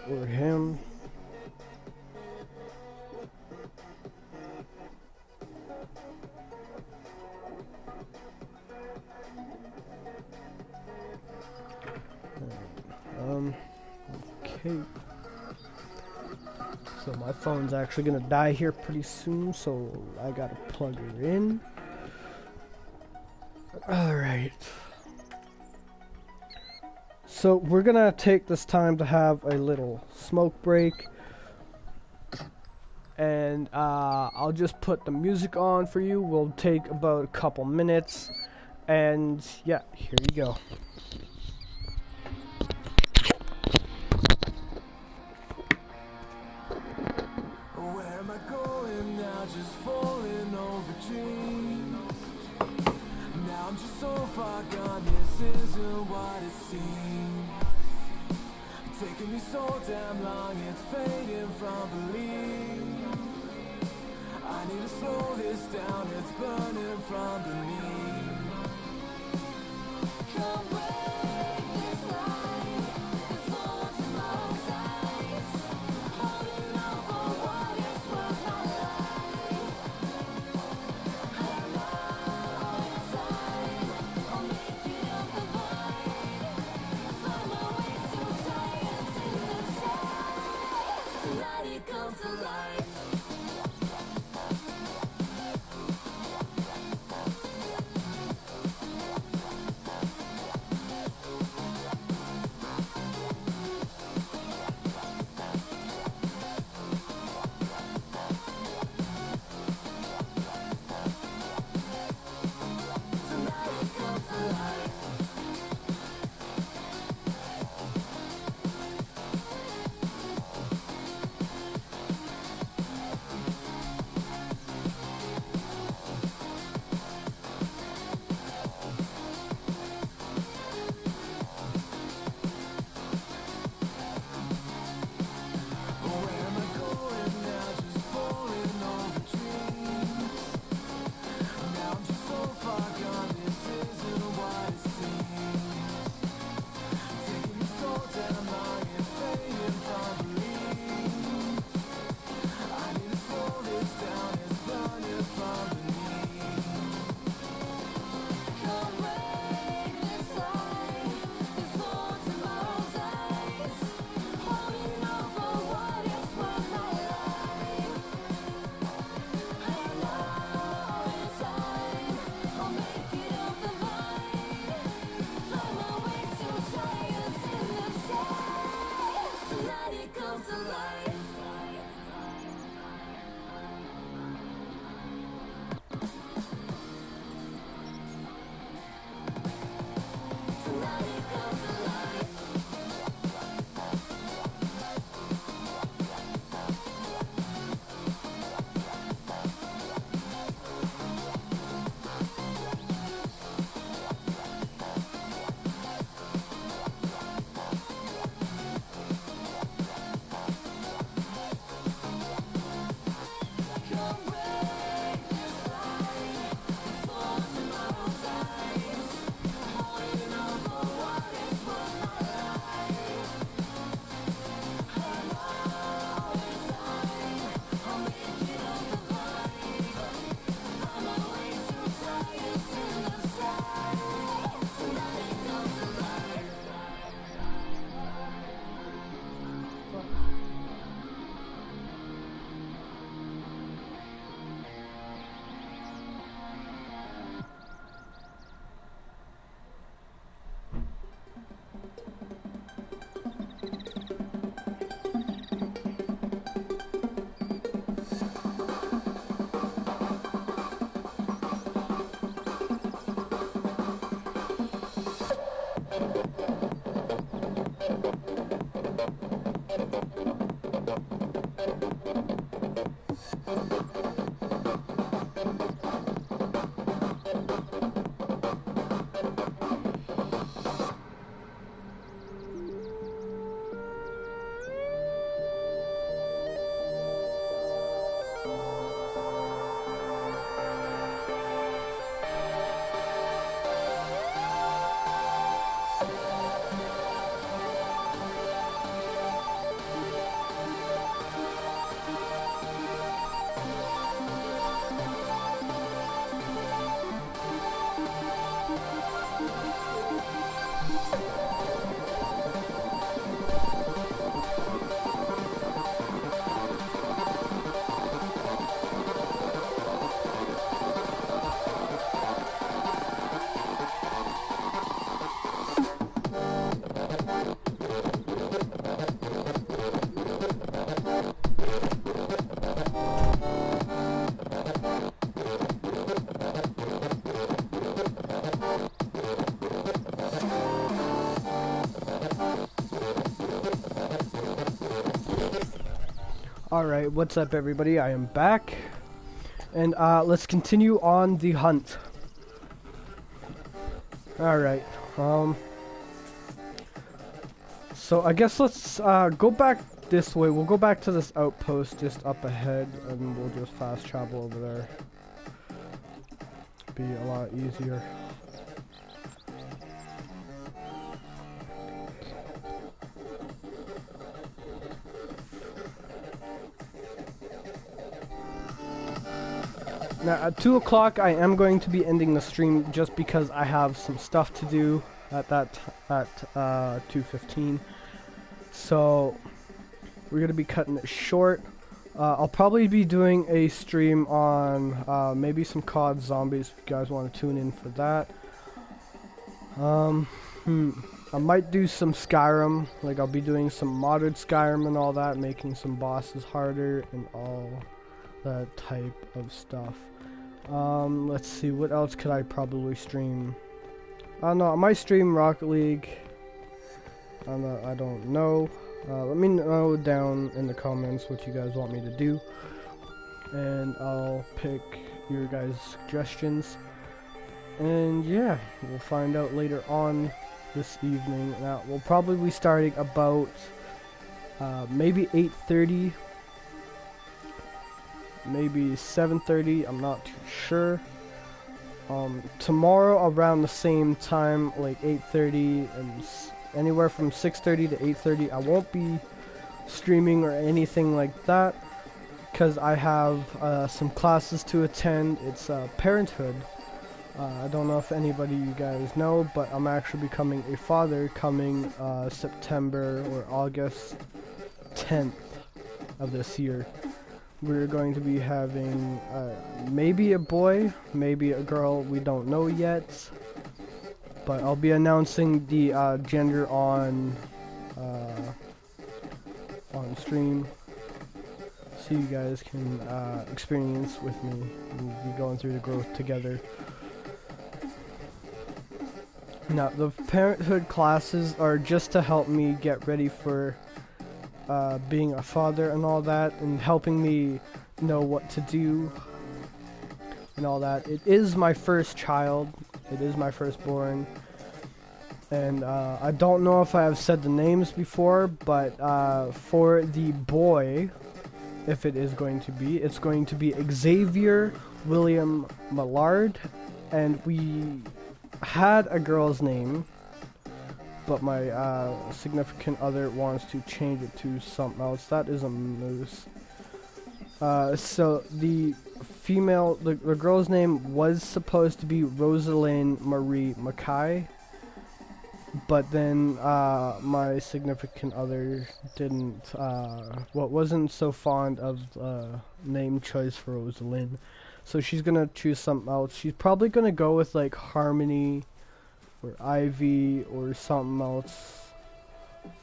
or him. Okay. So my phone's actually gonna die here pretty soon, so I gotta plug her in. Alright. So we're gonna take this time to have a little smoke break. And I'll just put the music on for you. We'll take about a couple minutes. And yeah, here you go. Just falling over dreams. Now I'm just so far gone, this isn't what it seems. Taking me so damn long, it's fading from belief. I need to slow this down, it's burning from beneath. Come break this line, it's full of tomorrow's sights. Holding on for what is worth my life. Alright, what's up everybody? I am back. And let's continue on the hunt. Alright, so I guess let's go back this way. We'll go back to this outpost just up ahead and we'll just fast travel over there. Be a lot easier. Now at 2 o'clock I am going to be ending the stream just because I have some stuff to do at 2:15. So we're gonna be cutting it short. I'll probably be doing a stream on maybe some COD Zombies if you guys want to tune in for that. I might do some Skyrim, like I'll be doing some modded Skyrim and all that, making some bosses harder and all that type of stuff. Let's see, what else could I probably stream? I don't know, I might stream Rocket League. I don't know. Let me know down in the comments what you guys want me to do, and I'll pick your guys' suggestions. And yeah, we'll find out later on this evening. Now we'll probably be starting about maybe 8:30, maybe 7:30. I'm not too sure. Tomorrow around the same time, like 8:30 and anywhere from 6:30 to 8:30, I won't be streaming or anything like that because I have some classes to attend. It's parenthood. I don't know if anybody you guys know, but I'm actually becoming a father coming September or August 10th of this year. We're going to be having maybe a boy, maybe a girl, we don't know yet. But I'll be announcing the gender on stream, so you guys can experience with me. We'll be going through the growth together. Now, the parenthood classes are just to help me get ready for being a father and all that, and helping me know what to do and all that. It is my first child. It is my firstborn, and I don't know if I have said the names before, but for the boy, if it is going to be, it's going to be Xavier William Millard, and we had a girl's name, but my significant other wants to change it to something else. That is a moose. So the female, the girl's name was supposed to be Rosalind Marie Mackay, but then my significant other didn't, wasn't so fond of name choice for Rosalind, so she's gonna choose something else. She's probably gonna go with like Harmony or Ivy or something else.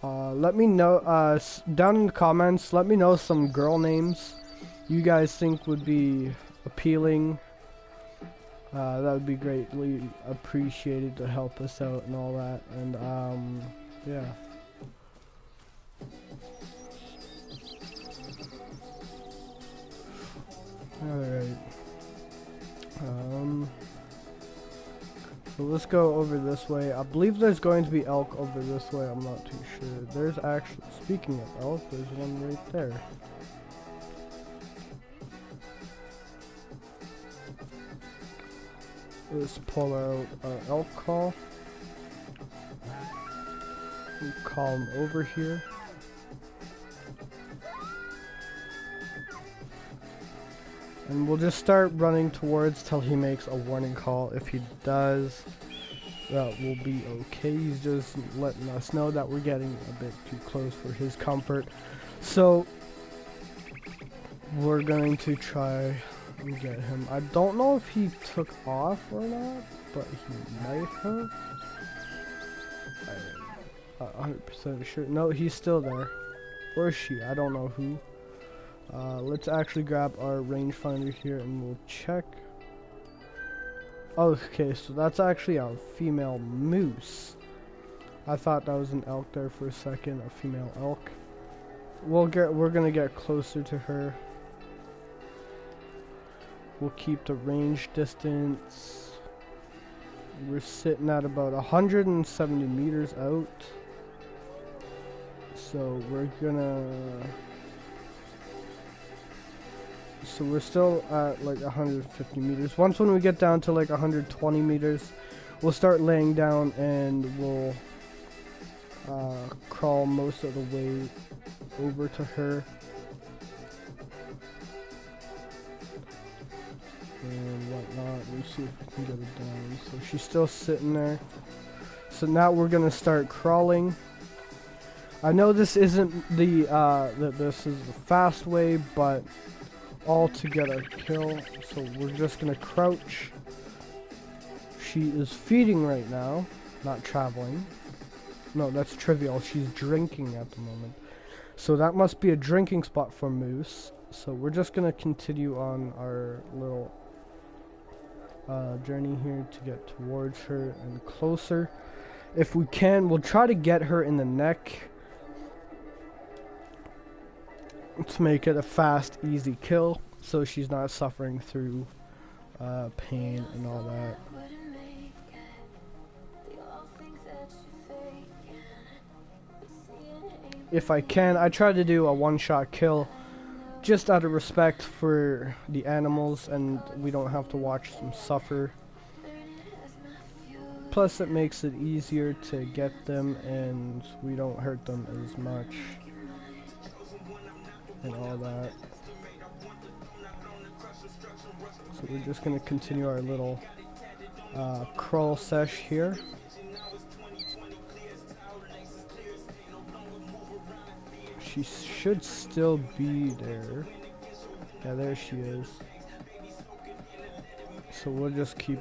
Let me know down in the comments. Let me know some girl names you guys think would be appealing. That would be greatly appreciated to help us out and all that. And yeah. Alright. So let's go over this way. I believe there's going to be elk over this way. I'm not too sure. There's actually, speaking of elk, there's one right there. Let's pull out our elk call. We call him over here. And we'll just start running towards till he makes a warning call. If he does, that will be okay. He's just letting us know that we're getting a bit too close for his comfort. So we're going to try and get him. I don't know if he took off or not, but he might have. I'm 100% sure. No, he's still there. Or is she? I don't know who. Let's actually grab our rangefinder here and we'll check. Okay, so that's actually a female moose. I thought that was an elk there for a second, a female elk. we're gonna get closer to her. We'll keep the range distance. We're sitting at about 170 meters out. So we're still at like 150 meters. Once when we get down to like 120 meters, we'll start laying down and we'll crawl most of the way over to her. And whatnot. Let's see if we can get it down. So she's still sitting there. So now we're gonna start crawling. I know this isn't this is the fast way, but all to get a kill. So we're just gonna crouch. She is feeding right now, not traveling. No, that's trivial. She's drinking at the moment. So that must be a drinking spot for moose. So we're just gonna continue on our little journey here to get towards her and closer. If we can, we'll try to get her in the neck to make it a fast, easy kill, so she's not suffering through pain and all that. If I can, I try to do a one-shot kill just out of respect for the animals, and we don't have to watch them suffer. Plus it makes it easier to get them and we don't hurt them as much and all that. So we're just going to continue our little crawl sesh here. She should still be there. Yeah, there she is. So we'll just keep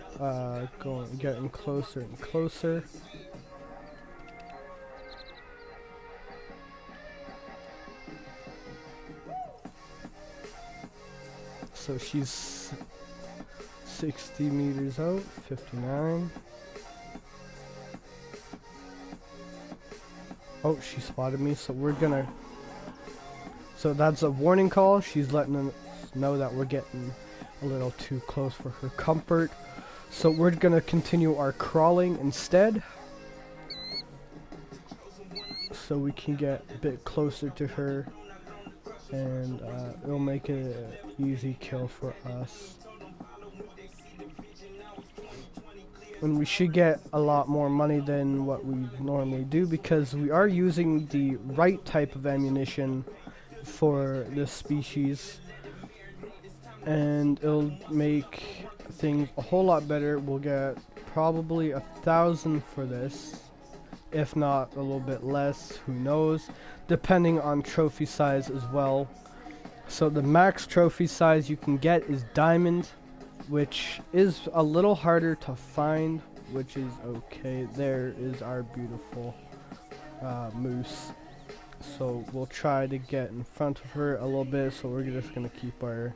getting closer and closer. So she's 60 meters out, 59. Oh, she spotted me, so we're gonna... So that's a warning call. She's letting us know that we're getting a little too close for her comfort. So we're gonna continue our crawling instead, so we can get a bit closer to her, and it'll make it an easy kill for us. And we should get a lot more money than what we normally do, because we are using the right type of ammunition for this species, and it'll make things a whole lot better. We'll get probably 1,000 for this, if not a little bit less, who knows, depending on trophy size as well. So the max trophy size you can get is diamond, which is a little harder to find, which is okay. There is our beautiful moose. So we'll try to get in front of her a little bit, so we're just going to keep our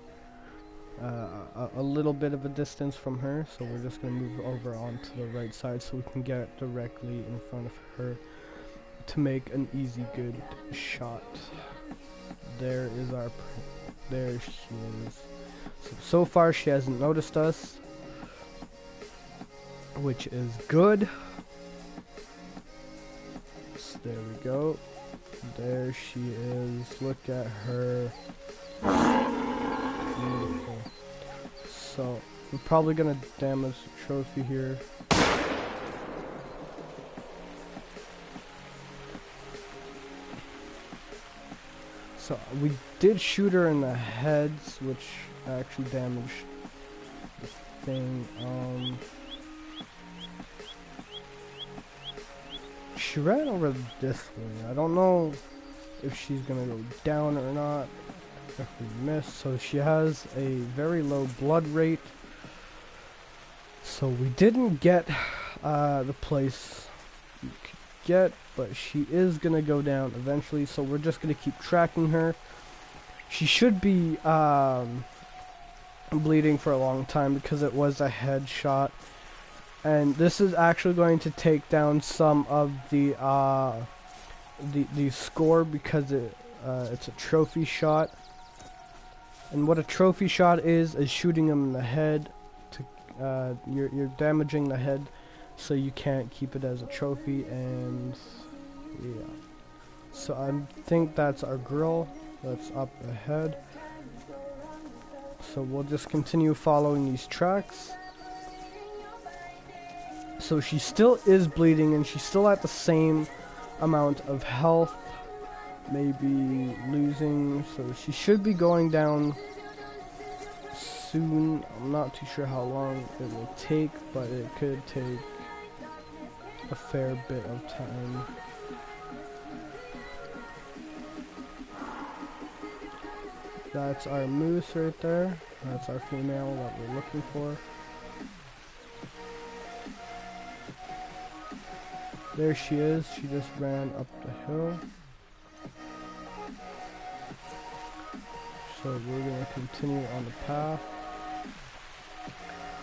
a little bit of a distance from her. So we're just going to move over onto the right side so we can get directly in front of her to make an easy good shot. There is our there she is. So far she hasn't noticed us, which is good. So there we go. There she is. Look at her. Beautiful. So we're probably gonna damage the trophy here. So we did shoot her in the heads, which actually damaged the thing. She ran over this way. I don't know if she's gonna go down or not if we miss. So she has a very low blood rate. So we didn't get the place we could get, but she is gonna go down eventually. So we're just gonna keep tracking her. She should be bleeding for a long time because it was a headshot. And this is actually going to take down some of the score, because It's a trophy shot. And what a trophy shot is shooting him in the head. You're damaging the head, so you can't keep it as a trophy. And yeah, so I think that's our girl that's up ahead. So we'll just continue following these tracks. So she still is bleeding, and she's still at the same amount of health, maybe losing, so she should be going down soon. I'm not too sure how long it will take, but it could take a fair bit of time. That's our moose right there. That's our female that we're looking for. There she is. She just ran up the hill. So we're going to continue on the path.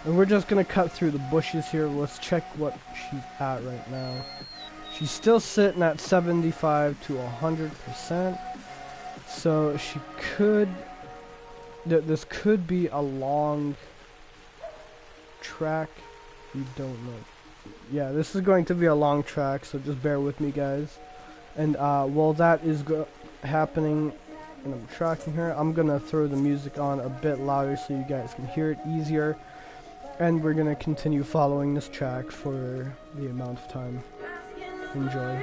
And we're just going to cut through the bushes here. Let's check what she's at right now. She's still sitting at 75 to 100%. So she could... this could be a long track. We don't know. Yeah, this is going to be a long track, so just bear with me, guys. And while that is happening and I'm tracking her, I'm gonna throw the music on a bit louder so you guys can hear it easier. And we're gonna continue following this track for the amount of time. Enjoy.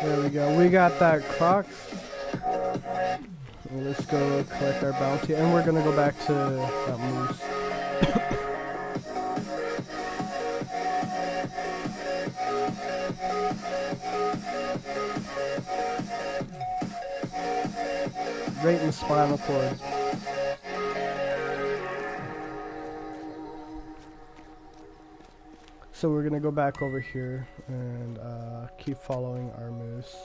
There we go. We got that croc. Let's go collect our bounty, and we're gonna go back to that moose. Right in the spinal cord. So we're gonna go back over here and keep following our moose.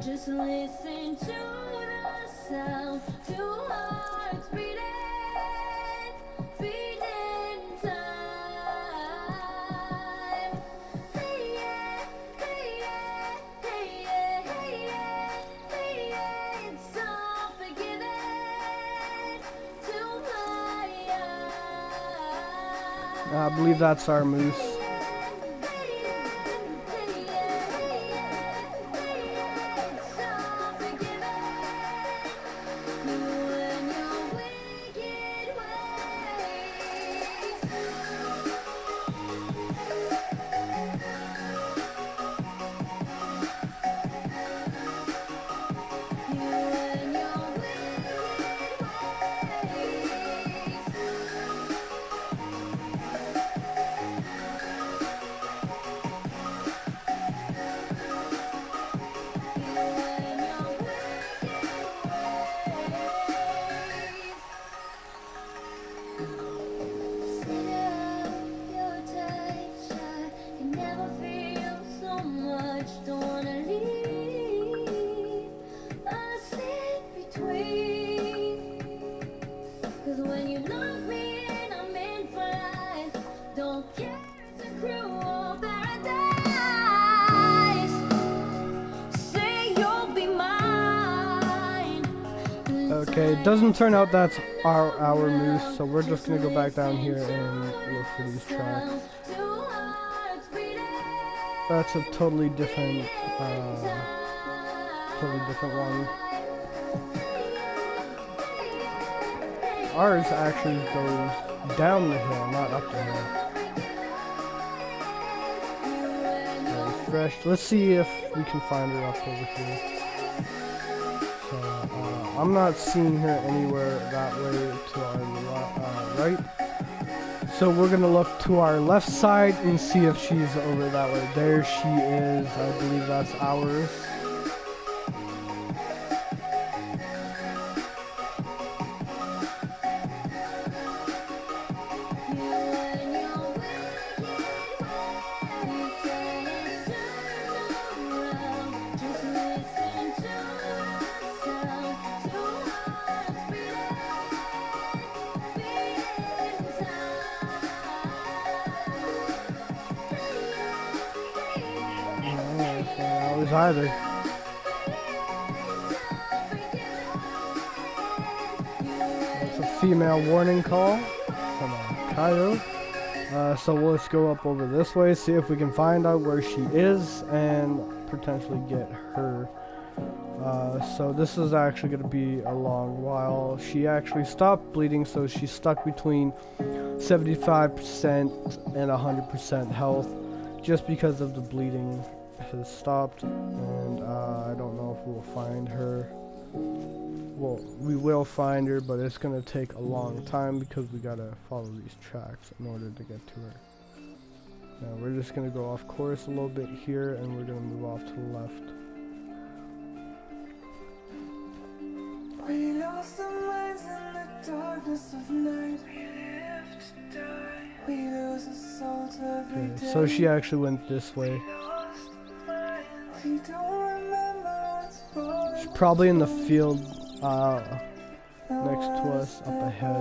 Just listen to the sound, two hearts beating, beating time. Hey yeah, hey yeah, hey yeah, hey yeah, hey yeah. It's all forgiven to my eyes. I believe that's our moose. Your touch, I can never feel so much. Don't wanna leave. I sit between. 'Cause when you look me in, I'm in for life. Don't care, it's a cruel paradise. Say you'll be mine. Okay, it doesn't turn out that's our moose, so we're just gonna go back down here and look for these tracks. Two hearts beating. That's a totally different one. Ours actually goes down the hill, not up the hill. Very fresh. Let's see if we can find her up over here. So, I'm not seeing her anywhere that way to our right. So we're gonna look to our left side and see if she's over that way. There she is. I believe that's ours. Either. That's a female warning call from a coyote. So let's go up over this way, see if we can find out where she is and potentially get her. So this is actually going to be a long while. She actually stopped bleeding, so she's stuck between 75% and 100% health just because of the bleeding has stopped, and I don't know if we'll find her. Well, we will find her, but it's gonna take a long time because we gotta follow these tracks in order to get to her. Now we're just gonna go off course a little bit here, and we're gonna move off to the left. We lost our minds in the darkness of night. We live to die. We lose our souls every Okay, day. so she actually went this way. We don't remember what's wrong. She's probably in the field next to us up ahead.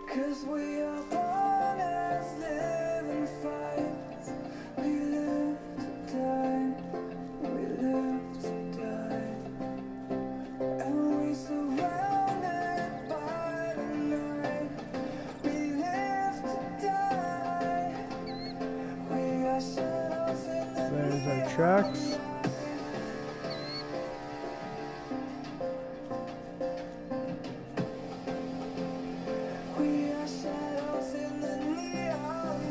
Cause we are born as living fights. We live to die. We live to die. And we surrounded by the night. We live to die. We are shadows in the There's our tracks. We are shadows in the neon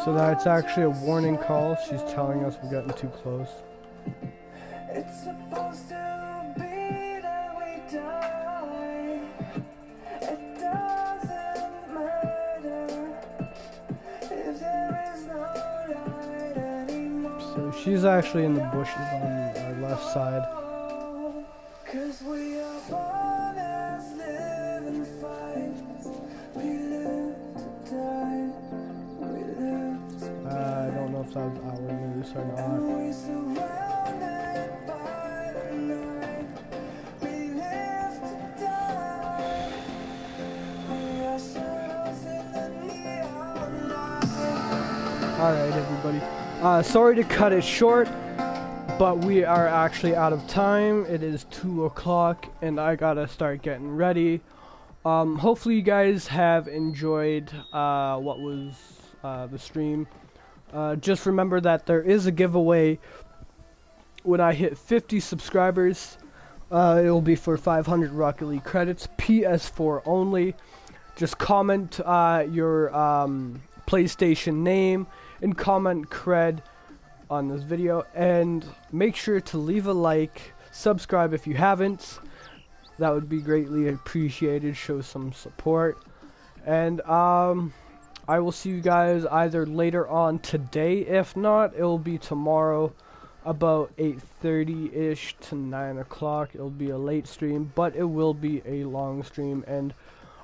So that's actually a warning call. She's telling us we're getting too close. It's supposed to be that we die. It doesn't matter if there is no light anymore. So she's actually in the bushes on our left side. 'Cause we are born as living fights. We live to die. We live to I don't know if that was our moose or not. we surrounded by the night. We live to die. We are shadows in the neon light. Alright, everybody. Sorry to cut it short, but we are actually out of time. It is 2 o'clock, and I gotta start getting ready. Hopefully you guys have enjoyed what was the stream. Just remember that there is a giveaway when I hit 50 subscribers. It will be for 500 Rocket League credits, PS4 only. Just comment your PlayStation name and comment cred on this video, and make sure to leave a like, subscribe if you haven't. That would be greatly appreciated. Show some support. And I will see you guys either later on today. If not, it will be tomorrow about 8:30ish to 9 o'clock. It'll be a late stream, but it will be a long stream. And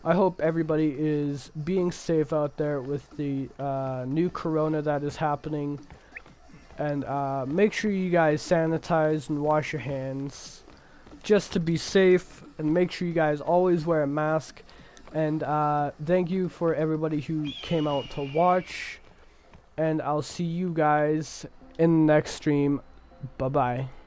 I hope everybody is being safe out there with the new corona that is happening. And make sure you guys sanitize and wash your hands just to be safe. And make sure you guys always wear a mask. And thank you for everybody who came out to watch. And I'll see you guys in the next stream. Bye-bye.